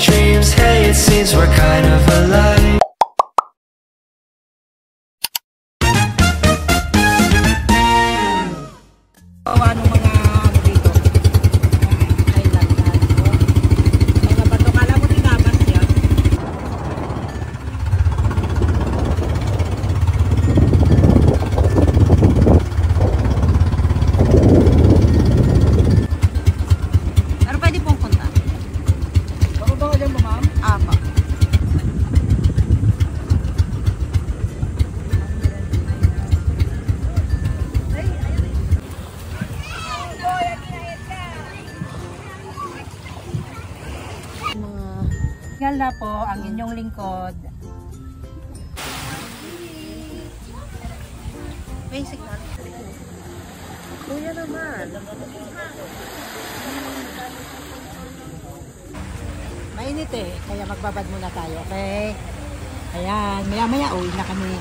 dreams. Hey, it seems we're kind of alive. Ano mga dito? Island na dito. Mga bato, kala mo tinabas yan. Pero pwede pong punta. Baka ba dyan mo, ma'am? Apa. Gala po ang inyong lingkod. Basic na. Kuya naman. Mainit eh, kaya magbabad muna tayo, okay? Ayan, maya-maya uwi na kami.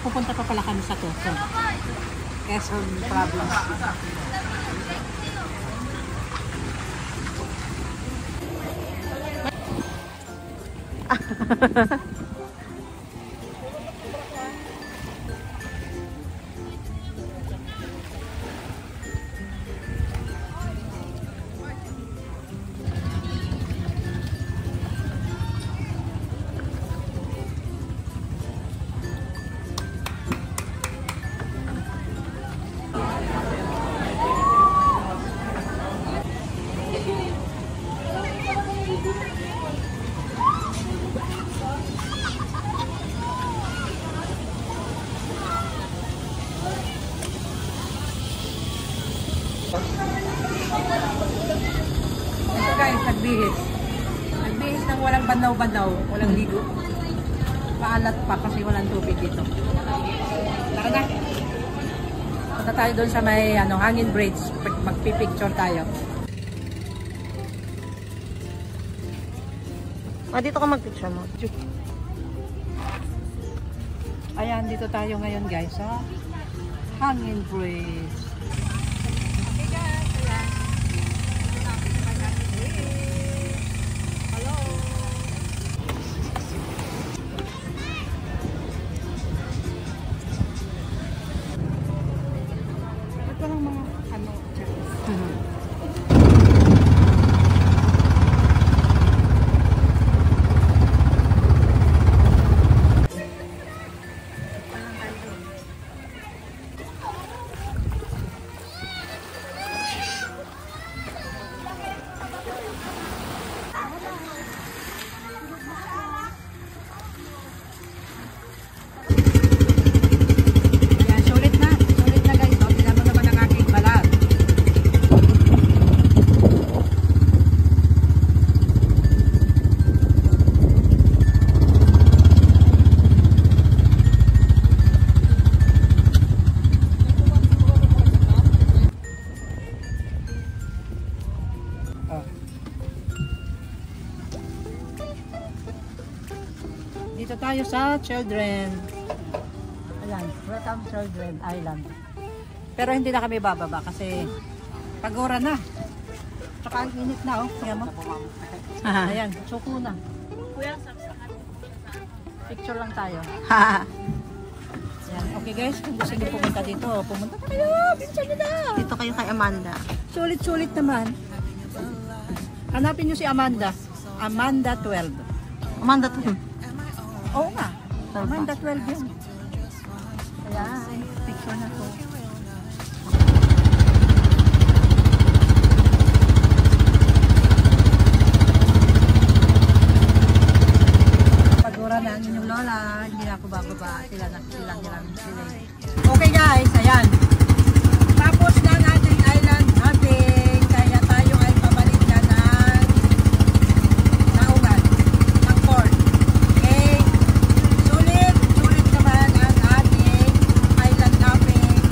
Pupunta pa pala kami sa Quezon. Quezon Province. Ito guys, nagbihis. Nagbihis ng walang banaw-banaw, walang ligo. Maalat pa kasi walang tubig dito. Tara na. Punta tayo doon sa may hangin bridge. Magpipicture tayo. Dito ka magpicture mo. Ayan, dito tayo ngayon guys sa hangin bridge. Dito tayo sa Children. Ayan, welcome Children Island. Pero hindi na kami bababa kasi pag-ora na. Tsaka ang init na, oh. Kaya mo. Ayan, suko na. Picture lang tayo. Ayan, okay guys, kung gusto niyo pumunta dito, pumunta kayo. Pinsan niyo na. Dito kayo kay Amanda. Sulit-sulit naman. Hanapin niyo si Amanda. Amanda 12. Amanda to. Oo nga. Amanda 12 yun. Ayan, picture na to. Pag-ura na ang inyong lola, hindi na ako bababa. Silang sila. Okay guys, ayan. Tapos na ang ating island hopping. Kaya tayo ay pabalik na ng Naungan, ng port. Okay? Sulit naman ang ating island hopping.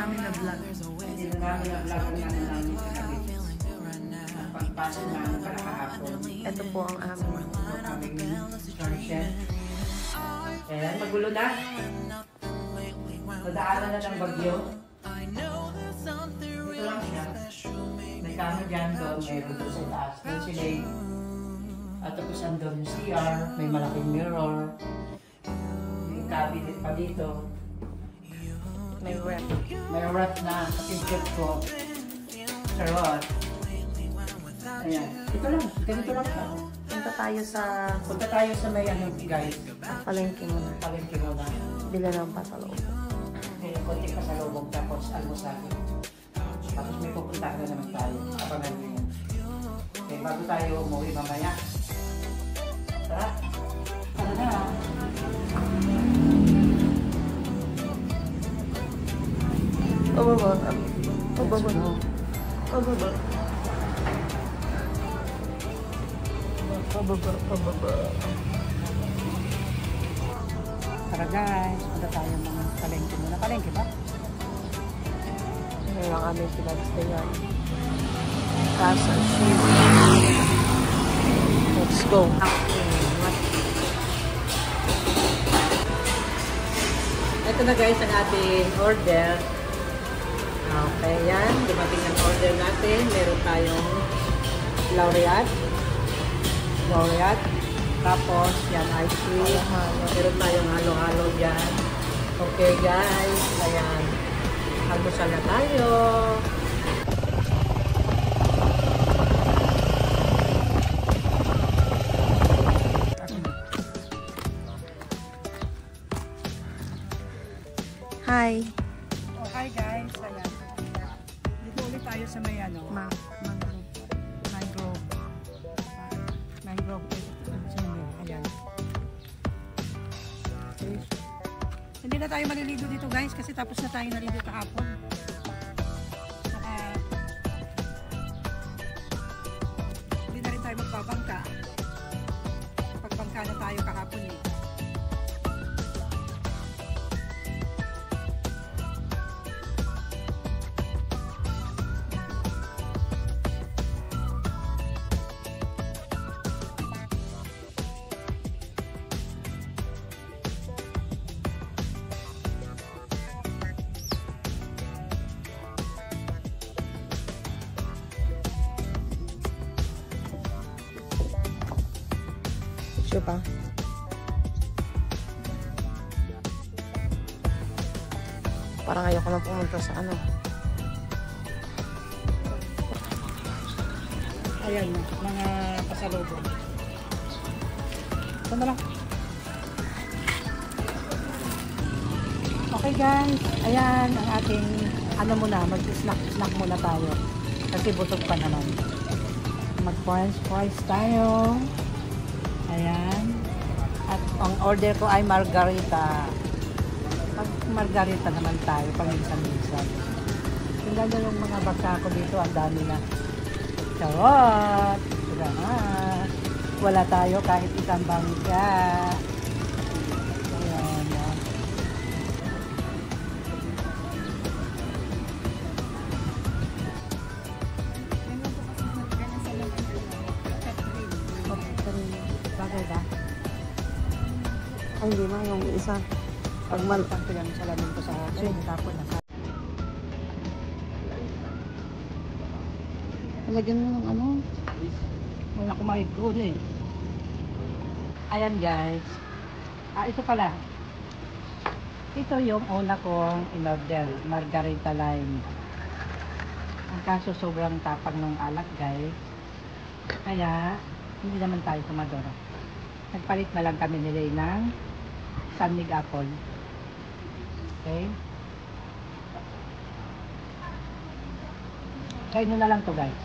namin na vlog. Hindi na namin na-vlog ang ano namin sa gabi. Ang pagpasok namin para kahapon. Ito po ang aming. Ang aming sunset. Ayan, magulo na. Nadaanan na ng bagyo. Ito lang siya. May kama dyan doon, mayroon doon sa taas. Doon si Lane. At tapos andun yung CR, may malaking mirror. May cabinet pa dito. May rep. May ref na kapitid ko. Charot. Ayan. Ito lang. Ganito lang siya. Punta tayo sa may ano guys. palengke muna. Palengke muna. Bila ng pasaloob. May konti pa sa lubog tapos almusal. Tapos may pupuntahan na naman tayo. Abangan nyo yun. Okay, bago tayo umuwi mamaya. Tara. Tara na. Pababa. Pababa. Pababa. Pababa. Pababa. Tara guys. Punta tayo mga palengke muna. Palengke ba? Ngayon lang kami pinagstayan. Casa Shiv. Let's go. Ito na guys ang ating order. Okay, yan. Dumating ang order natin. Meron tayong laureate. Tapos, yan, ice cream. Meron tayong halo-halo dyan. Okay guys. Ayan. Almusal na tayo. Hi. Oh, hi guys. Ayan. Dito ulit tayo sa may ano. Mangrove. Mangrove. Ayan. Okay. Hindi na tayo maliligo dito guys kasi tapos na tayo naligo kahapon. Saka hindi na rin tayo magbabangka. Pagbangka na tayo kahapon eh. Sure pa? Parang ayoko na pumunta sa ano. Ayan, mga pasalubong. Ito na lang. Okay guys, ayan ang ating ano muna, mag-snack muna tayo. Kasi busog pa naman. Mag-fries tayo. Ayan. At ang order ko ay margarita. Pag margarita naman tayo, paminsan-minsan. Tingnan nyo yung mga baka ko dito, ang dami na. Charot! Salamat! Wala tayo kahit isang bangka. Ayan. Bagay ba? Ay, hindi na. Yung isa. Pagmalpan ko yan sa lamin ko sa akin. Tapos na. Lagyan mo ng ano. Wala kumain ko eh. Ayan guys. Ito pala. Ito yung una kong in-order. Margarita lime. Ang kaso sobrang tapang ng alak guys. Kaya hindi naman tayo kumadoro. Nagpalit na lang kami nila ng San Mig Apple. Okay? Kain nyo na lang to guys.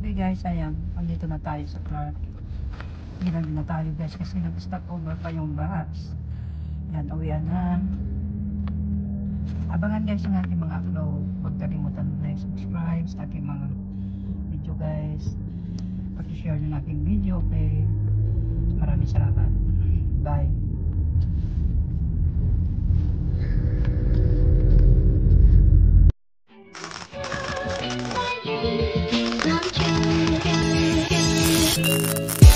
Okay guys, ayan. Andito na tayo sa Clark. Ginagin na tayo guys kasi nag-stock over pa yung bahas. Yan, uwian na. Abangan guys ang ating mga upload. Huwag kalimutan na subscribe sa ating mga video guys. pag-share ng aking video. Okay. Maraming salamat. Bye. Love you.